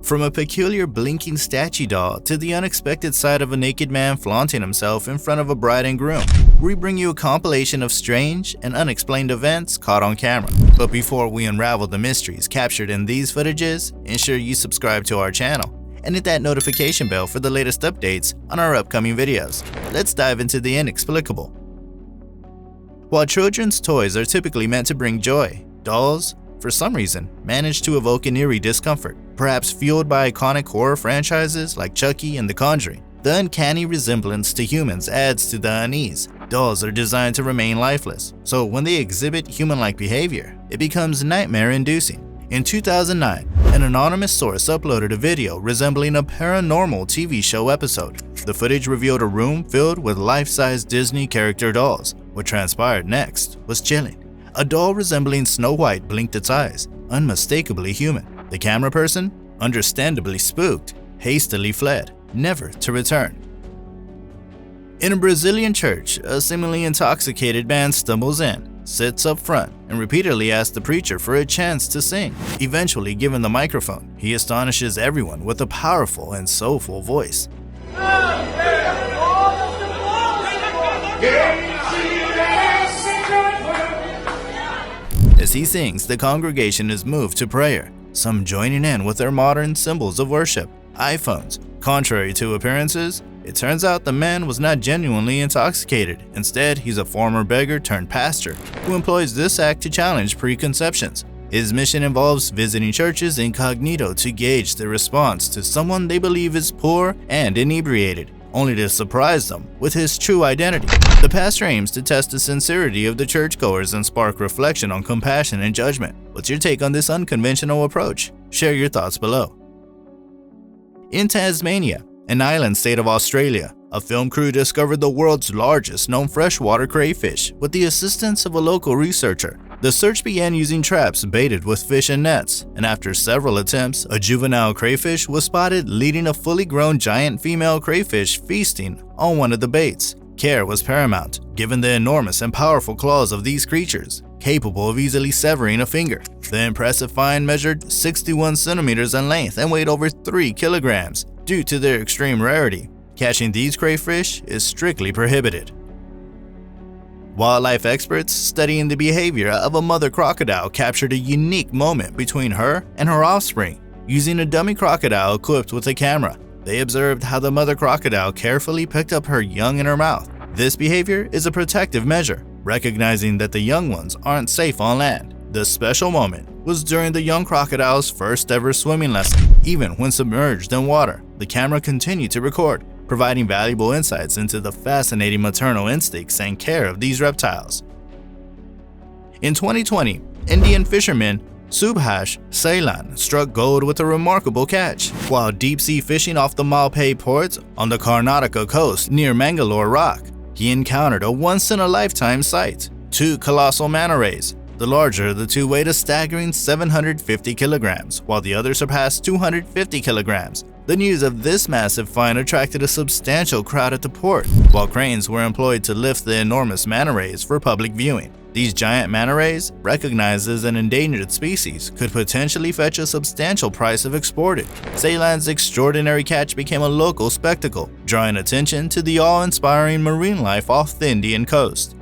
From a peculiar blinking statue doll to the unexpected sight of a naked man flaunting himself in front of a bride and groom, we bring you a compilation of strange and unexplained events caught on camera. But before we unravel the mysteries captured in these footages, ensure you subscribe to our channel and hit that notification bell for the latest updates on our upcoming videos. Let's dive into the inexplicable. While children's toys are typically meant to bring joy, dolls, for some reason, manage to evoke an eerie discomfort, perhaps fueled by iconic horror franchises like Chucky and The Conjuring. The uncanny resemblance to humans adds to the unease. Dolls are designed to remain lifeless, so when they exhibit human-like behavior, it becomes nightmare-inducing. In 2009, an anonymous source uploaded a video resembling a paranormal TV show episode. The footage revealed a room filled with life-size Disney character dolls. What transpired next was chilling. A doll resembling Snow White blinked its eyes, unmistakably human. The camera person, understandably spooked, hastily fled, never to return. In a Brazilian church, a seemingly intoxicated man stumbles in, sits up front, and repeatedly asks the preacher for a chance to sing. Eventually given the microphone, he astonishes everyone with a powerful and soulful voice. As he sings, the congregation is moved to prayer, some joining in with their modern symbols of worship, iPhones. Contrary to appearances, it turns out the man was not genuinely intoxicated. Instead, he's a former beggar turned pastor who employs this act to challenge preconceptions. His mission involves visiting churches incognito to gauge their response to someone they believe is poor and inebriated, only to surprise them with his true identity. The pastor aims to test the sincerity of the churchgoers and spark reflection on compassion and judgment. What's your take on this unconventional approach? Share your thoughts below. In Tasmania, an island state of Australia, a film crew discovered the world's largest known freshwater crayfish with the assistance of a local researcher. The search began using traps baited with fish and nets, and after several attempts, a juvenile crayfish was spotted leading a fully grown giant female crayfish feasting on one of the baits. Care was paramount, given the enormous and powerful claws of these creatures, capable of easily severing a finger. The impressive find measured 61 centimeters in length and weighed over 3 kilograms. Due to their extreme rarity, catching these crayfish is strictly prohibited. Wildlife experts studying the behavior of a mother crocodile captured a unique moment between her and her offspring. Using a dummy crocodile equipped with a camera, they observed how the mother crocodile carefully picked up her young in her mouth. This behavior is a protective measure, recognizing that the young ones aren't safe on land. The special moment was during the young crocodile's first ever swimming lesson. Even when submerged in water, the camera continued to record, providing valuable insights into the fascinating maternal instincts and care of these reptiles. In 2020, Indian fisherman Subhash Sailan struck gold with a remarkable catch. While deep-sea fishing off the Malpe port on the Karnataka coast near Mangalore Rock, he encountered a once-in-a-lifetime sight: 2 colossal manta rays. The larger of the two weighed a staggering 750 kilograms, while the other surpassed 250 kilograms. The news of this massive find attracted a substantial crowd at the port, while cranes were employed to lift the enormous manta rays for public viewing. These giant manta rays, recognized as an endangered species, could potentially fetch a substantial price if exported. Ceylan's extraordinary catch became a local spectacle, drawing attention to the awe-inspiring marine life off the Indian coast.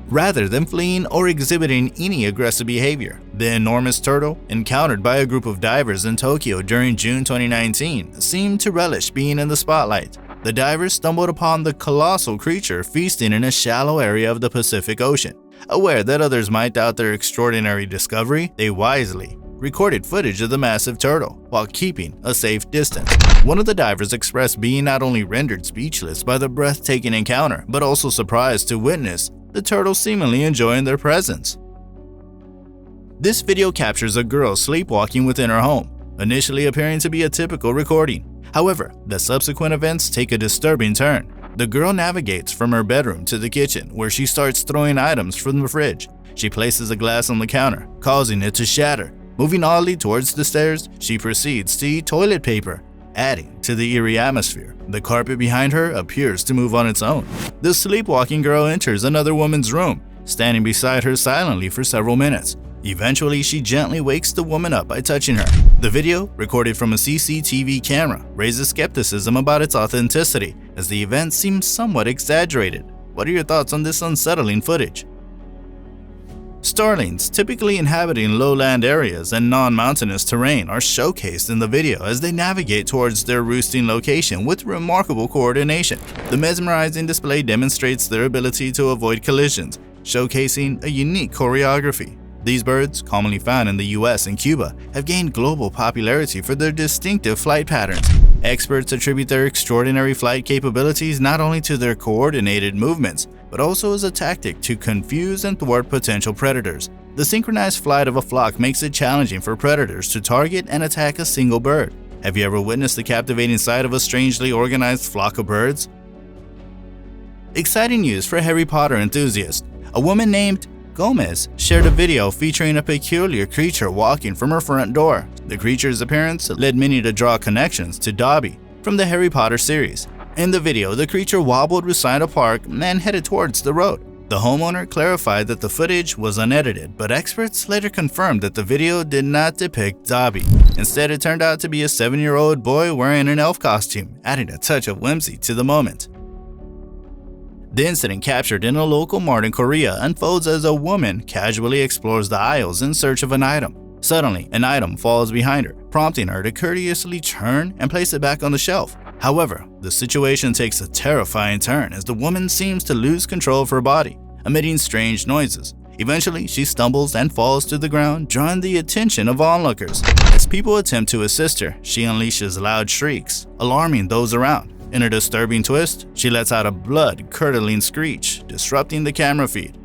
Rather than fleeing or exhibiting any aggressive behavior, the enormous turtle, encountered by a group of divers in Tokyo during June 2019, seemed to relish being in the spotlight. The divers stumbled upon the colossal creature feasting in a shallow area of the Pacific Ocean. Aware that others might doubt their extraordinary discovery, they wisely recorded footage of the massive turtle while keeping a safe distance. One of the divers expressed being not only rendered speechless by the breathtaking encounter, but also surprised to witness the turtle seemingly enjoying their presence. This video captures a girl sleepwalking within her home, initially appearing to be a typical recording. However, the subsequent events take a disturbing turn. The girl navigates from her bedroom to the kitchen, where she starts throwing items from the fridge. She places a glass on the counter, causing it to shatter. Moving oddly towards the stairs, she proceeds to eat toilet paper, adding to the eerie atmosphere. The carpet behind her appears to move on its own. The sleepwalking girl enters another woman's room, standing beside her silently for several minutes. Eventually, she gently wakes the woman up by touching her. The video, recorded from a CCTV camera, raises skepticism about its authenticity, as the event seems somewhat exaggerated. What are your thoughts on this unsettling footage? Starlings, typically inhabiting lowland areas and non-mountainous terrain, are showcased in the video as they navigate towards their roosting location with remarkable coordination. The mesmerizing display demonstrates their ability to avoid collisions, showcasing a unique choreography. These birds, commonly found in the US and Cuba, have gained global popularity for their distinctive flight patterns. Experts attribute their extraordinary flight capabilities not only to their coordinated movements, but also as a tactic to confuse and thwart potential predators. The synchronized flight of a flock makes it challenging for predators to target and attack a single bird. Have you ever witnessed the captivating sight of a strangely organized flock of birds? Exciting news for Harry Potter enthusiasts. A woman named Gomez shared a video featuring a peculiar creature walking from her front door. The creature's appearance led many to draw connections to Dobby from the Harry Potter series. In the video, the creature wobbled beside a park and headed towards the road. The homeowner clarified that the footage was unedited, but experts later confirmed that the video did not depict Dobby. Instead, it turned out to be a 7-year-old boy wearing an elf costume, adding a touch of whimsy to the moment. The incident, captured in a local mart in Korea, unfolds as a woman casually explores the aisles in search of an item. Suddenly, an item falls behind her, prompting her to courteously turn and place it back on the shelf. However, the situation takes a terrifying turn as the woman seems to lose control of her body, emitting strange noises. Eventually, she stumbles and falls to the ground, drawing the attention of onlookers. As people attempt to assist her, she unleashes loud shrieks, alarming those around. In a disturbing twist, she lets out a blood-curdling screech, disrupting the camera feed.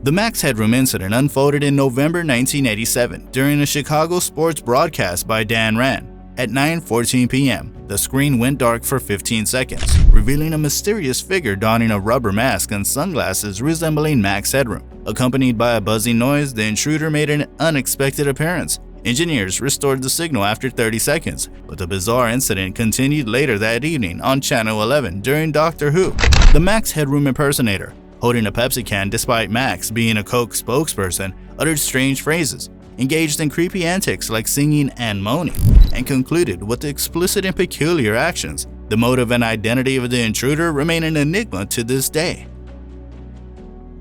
The Max Headroom incident unfolded in November 1987 during a Chicago sports broadcast by Dan Rand. At 9:14 p.m., the screen went dark for 15 seconds, revealing a mysterious figure donning a rubber mask and sunglasses resembling Max Headroom. Accompanied by a buzzing noise, the intruder made an unexpected appearance. Engineers restored the signal after 30 seconds, but the bizarre incident continued later that evening on Channel 11 during Doctor Who. The Max Headroom impersonator, holding a Pepsi can despite Max being a Coke spokesperson, uttered strange phrases, engaged in creepy antics like singing and moaning, and concluded with explicit and peculiar actions. The motive and identity of the intruder remain an enigma to this day.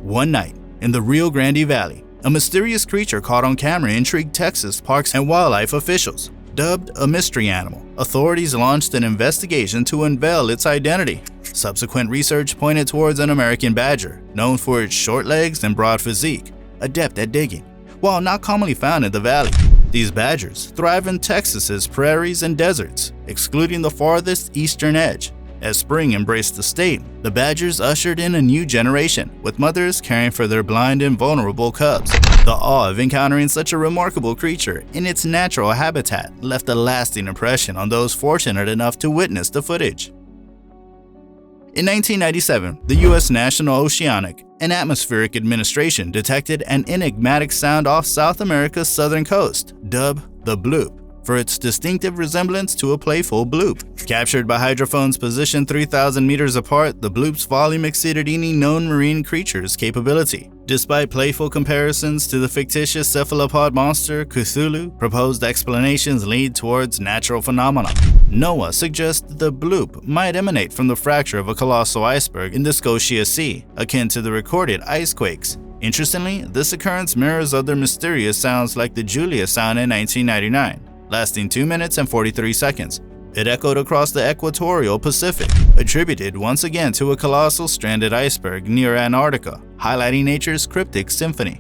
One night, in the Rio Grande Valley, a mysterious creature caught on camera intrigued Texas parks and wildlife officials. Dubbed a mystery animal, authorities launched an investigation to unveil its identity. Subsequent research pointed towards an American badger, known for its short legs and broad physique, adept at digging. While not commonly found in the valley, these badgers thrive in Texas's prairies and deserts, excluding the farthest eastern edge. As spring embraced the state, the badgers ushered in a new generation, with mothers caring for their blind and vulnerable cubs. The awe of encountering such a remarkable creature in its natural habitat left a lasting impression on those fortunate enough to witness the footage. In 1997, the U.S. National Oceanic and Atmospheric Administration detected an enigmatic sound off South America's southern coast, dubbed the bloop, for its distinctive resemblance to a playful bloop. Captured by hydrophones positioned 3,000 meters apart, the bloop's volume exceeded any known marine creature's capability. Despite playful comparisons to the fictitious cephalopod monster Cthulhu, proposed explanations lead towards natural phenomena. NOAA suggests the bloop might emanate from the fracture of a colossal iceberg in the Scotia Sea, akin to the recorded ice quakes. Interestingly, this occurrence mirrors other mysterious sounds like the Julia sound in 1999. Lasting 2 minutes and 43 seconds. It echoed across the equatorial Pacific, attributed once again to a colossal stranded iceberg near Antarctica, highlighting nature's cryptic symphony.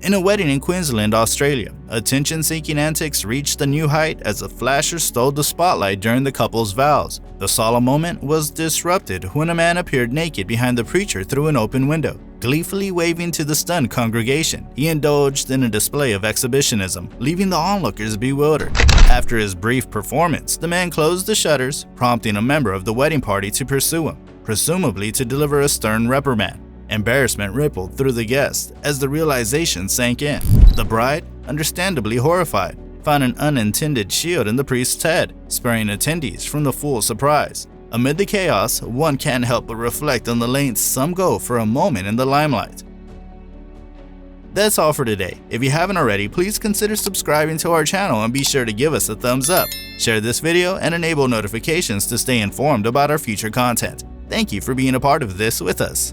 In a wedding in Queensland, Australia, attention-seeking antics reached a new height as a flasher stole the spotlight during the couple's vows. The solemn moment was disrupted when a man appeared naked behind the preacher through an open window. Gleefully waving to the stunned congregation, he indulged in a display of exhibitionism, leaving the onlookers bewildered. After his brief performance, the man closed the shutters, prompting a member of the wedding party to pursue him, presumably to deliver a stern reprimand. Embarrassment rippled through the guests as the realization sank in. The bride, understandably horrified, found an unintended shield in the priest's head, sparing attendees from the full surprise. Amid the chaos, one can't help but reflect on the lengths some go for a moment in the limelight. That's all for today. If you haven't already, please consider subscribing to our channel and be sure to give us a thumbs up. Share this video and enable notifications to stay informed about our future content. Thank you for being a part of this with us.